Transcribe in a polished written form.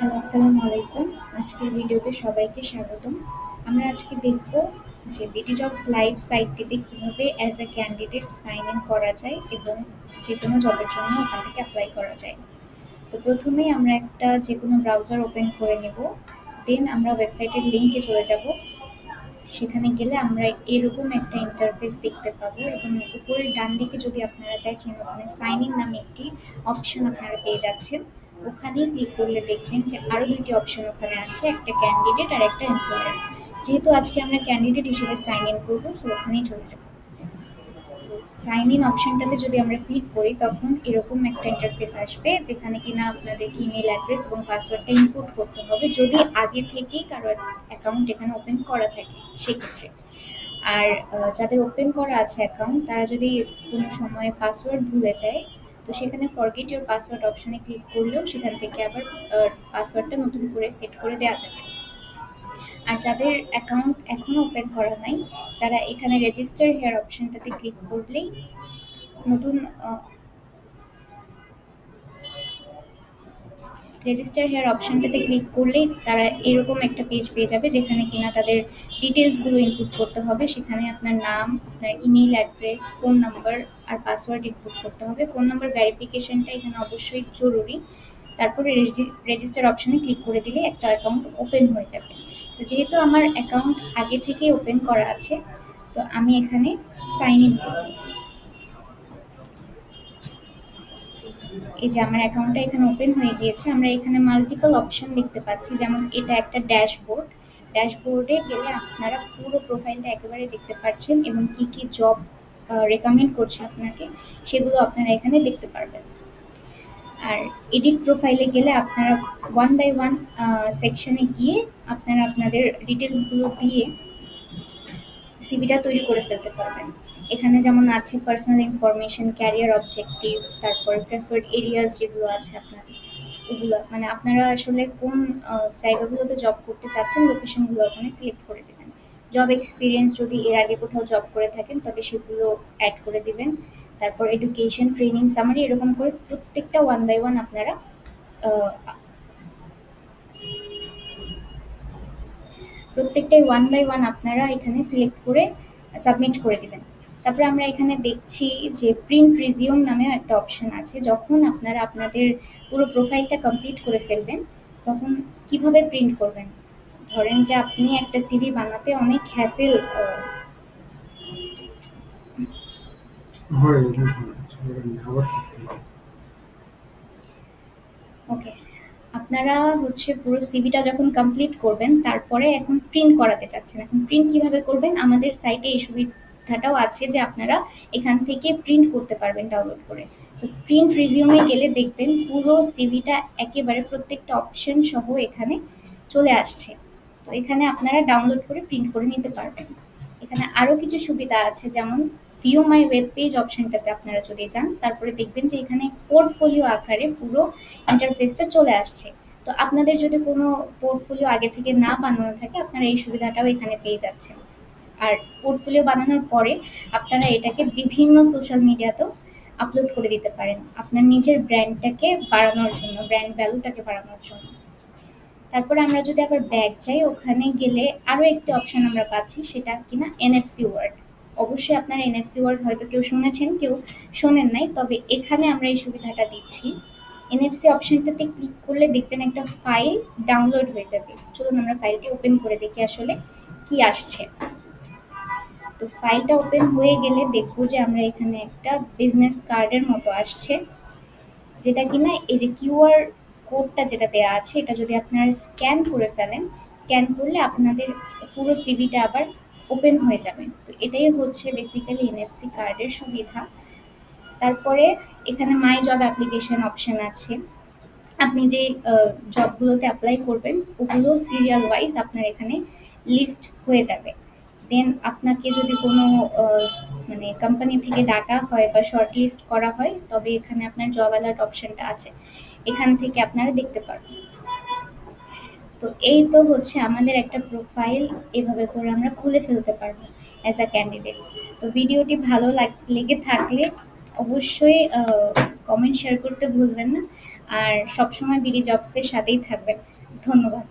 Hello, আসসালামু আলাইকুম। আজকের ভিডিওতে সবাইকে স্বাগতম। আমরা আজকে দেখব যে বিডি জবস লাইভ সাইটটিতে কিভাবে as a candidate sign in করা যায় এবং যেকোনো জবের জন্য ওখান থেকে অ্যাপ্লাই করা যায়। তো প্রথমেই আমরা একটা যেকোনো ব্রাউজার ওপেন করে নেব। দেন আমরা ওয়েবসাইটের লিংকে চলে যাব। সেখানে গেলে আমরা এরকম একটা ইন্টারফেস দেখতে পাবো এবং উপরের ডান দিকে যদি আপনারা দেখেন ওখানে সাইন ইন নামে একটি অপশন আপনারা পেয়ে যাচ্ছেন। ওখানেই ক্লিক করলে দেখবেন যে আরো দুইটি অপশন ওখানে আছে, একটা ক্যান্ডিডেট আর একটা এমপ্লয়ার। যেহেতু আজকে আমরা ক্যান্ডিডেট হিসেবে সাইন ইন করবো, সো ওখানেই চলে যাবো। তো সাইন ইন অপশনটাতে যদি আমরা ক্লিক করি তখন এরকম একটা ইন্টারফেস আসবে, যেখানে কিনা আপনাদেরকে ইমেল অ্যাড্রেস এবং পাসওয়ার্ডটা ইনপুট করতে হবে যদি আগে থেকেই কারো অ্যাকাউন্ট এখানে ওপেন করা থাকে সেক্ষেত্রে। আর যাদের ওপেন করা আছে অ্যাকাউন্ট তারা যদি কোনো সময় পাসওয়ার্ড ভুলে যায়, তো সেখানে ফরগেট ইওর পাসওয়ার্ড অপশনে ক্লিক করলেও সেখান থেকে আবার পাসওয়ার্ডটা নতুন করে সেট করে দেওয়া যাবে। আর যাদের অ্যাকাউন্ট এখনো ওপেন করা নাই তারা এখানে রেজিস্টার হেয়ার অপশনটাতে ক্লিক করলেই নতুন রেজিস্টার হেয়ার অপশনটাতে ক্লিক করলেই তারা এরকম একটা পেজ পেয়ে যাবে, যেখানে কিনা তাদের ডিটেলসগুলো ইনপুট করতে হবে। সেখানে আপনার নাম, আপনার ইমেল অ্যাড্রেস, ফোন নাম্বার আর পাসওয়ার্ড ইনপুট করতে হবে। ফোন নাম্বার ভেরিফিকেশনটা এখানে অবশ্যই জরুরি। তারপরে রেজিস্টার অপশনে ক্লিক করে দিলে একটা অ্যাকাউন্ট ওপেন হয়ে যাবে। তো যেহেতু আমার অ্যাকাউন্ট আগে থেকে ওপেন করা আছে, তো আমি এখানে সাইন ইন করব। এই যে আমার অ্যাকাউন্টটা এখানে ওপেন হয়ে গিয়েছে। আমরা এখানে মাল্টিপল অপশন দেখতে পাচ্ছি, যেমন এটা একটা ড্যাশবোর্ড। ড্যাশবোর্ডে গেলে আপনারা পুরো প্রোফাইলটা একেবারে দেখতে পাচ্ছেন এবং কি কি জব রেকমেন্ড করছে আপনাকে সেগুলো আপনারা এখানে দেখতে পারবেন। আর এডিট প্রোফাইলে গেলে আপনারা ওয়ান বাই ওয়ান সেকশনে গিয়ে আপনারা আপনাদের ডিটেলসগুলো দিয়ে সিভিটা তৈরি করে ফেলতে পারবেন। এখানে যেমন আছে পার্সোনাল ইনফরমেশন, ক্যারিয়ার অবজেক্টিভ, তারপরে প্রেফার্ড এরিয়াস যেগুলো আছে আপনাদের, ওগুলো মানে আপনারা আসলে কোন জায়গাগুলোতে জব করতে চাচ্ছেন লোকেশনগুলো ওখানে সিলেক্ট করে দেবেন। জব এক্সপিরিয়েন্স যদি এর আগে কোথাও জব করে থাকেন তবে সেগুলো অ্যাড করে দিবেন। তারপর এডুকেশন, ট্রেনিং, সামারি, এরকম করে প্রত্যেকটা ওয়ান বাই ওয়ান আপনারা প্রত্যেকটাই ওয়ান বাই ওয়ান আপনারা এখানে সিলেক্ট করে সাবমিট করে দিবেন। তারপরে আমরা এখানে দেখছি যে প্রিন্ট রিজিউম নামেও একটা অপশন আছে। যখন আপনারা আপনাদের পুরো প্রোফাইলটা কমপ্লিট করে ফেলবেন তখন কিভাবে প্রিন্ট করবেন, ধরেন যে আপনি একটা সিভি বানাতে অনেক হ্যাসেল ওকে, আপনারা হচ্ছে পুরো সিভিটা যখন কমপ্লিট করবেন তারপরে এখন প্রিন্ট করাতে চাচ্ছেন। এখন প্রিন্ট কিভাবে করবেন, আমাদের সাইটে এই সুবিধাটাও আছে যে আপনারা এখান থেকে প্রিন্ট করতে পারবেন ডাউনলোড করে। সো প্রিন্ট রিজিউমে গেলে দেখবেন পুরো সিভিটা একেবারে প্রত্যেকটা অপশন সহ এখানে চলে আসছে। তো এখানে আপনারা ডাউনলোড করে প্রিন্ট করে নিতে পারবেন। এখানে আরও কিছু সুবিধা আছে, যেমন ভিউ মাই ওয়েব পেজ অপশনটাতে আপনারা যদি যান তারপরে দেখবেন যে এখানে পোর্টফোলিও আকারে পুরো ইন্টারফেসটা চলে আসছে। তো আপনাদের যদি কোনো পোর্টফোলিও আগে থেকে না বানানো থাকে আপনারা এই সুবিধাটাও এখানে পেয়ে যাচ্ছেন। আর পোর্টফোলিও বানানোর পরে আপনারা এটাকে বিভিন্ন সোশ্যাল মিডিয়াতেও আপলোড করে দিতে পারেন আপনার নিজের ব্র্যান্ডটাকে বাড়ানোর জন্য, ব্র্যান্ড ভ্যালুটাকে বাড়ানোর জন্য। তারপরে আমরা যদি আবার ব্যাক যাই, ওখানে গেলে আরও একটি অপশন আমরা পাচ্ছি, সেটা কিনা এনএফসি ওয়ার্ড। অবশ্যই আপনারা এনএফসি ওয়ার্ড হয়তো কেউ শুনেছেন, কেউ শোনেন নাই, তবে এখানে আমরা এই সুবিধাটা দিচ্ছি। এনএফসি অপশনটাতে ক্লিক করলে দেখবেন একটা ফাইল ডাউনলোড হয়ে যাবে। চলুন আমরা ফাইলটি ওপেন করে দেখি আসলে কি আসছে। তো ফাইলটা ওপেন হয়ে গেলে দেখবো যে আমরা এখানে একটা বিজনেস কার্ডের মতো আসছে, যেটা কিনা এই যে কিউআর কোডটা যেটা দেওয়া আছে এটা যদি আপনারা স্ক্যান করে ফেলেন, স্ক্যান করলে আপনাদের পুরো সিভিটা আবার ওপেন হয়ে যাবে। তো এটাই হচ্ছে বেসিক্যালি এনএফসি কার্ডের সুবিধা। তারপরে এখানে মাই জব অ্যাপ্লিকেশন অপশন আছে। আপনি যে জবগুলোতে অ্যাপ্লাই করবেন ওগুলো সিরিয়াল ওয়াইজ আপনার এখানে লিস্ট হয়ে যাবে। দেন আপনাকে যদি কোনো মানে কোম্পানি থেকে ডাকা হয় বা শর্ট লিস্ট করা হয় তবে এখানে আপনার জব অ্যালার্ট অপশনটা আছে, এখান থেকে আপনারা দেখতে পারবেন। তো এই তো হচ্ছে আমাদের একটা প্রোফাইল এভাবে করে আমরা খুলে ফেলতে পারবো অ্যাজ আ ক্যান্ডিডেট। তো ভিডিওটি ভালো লেগে থাকলে অবশ্যই কমেন্ট শেয়ার করতে ভুলবেন না। আর সবসময় বিডি জবসের সাথেই থাকবেন। ধন্যবাদ।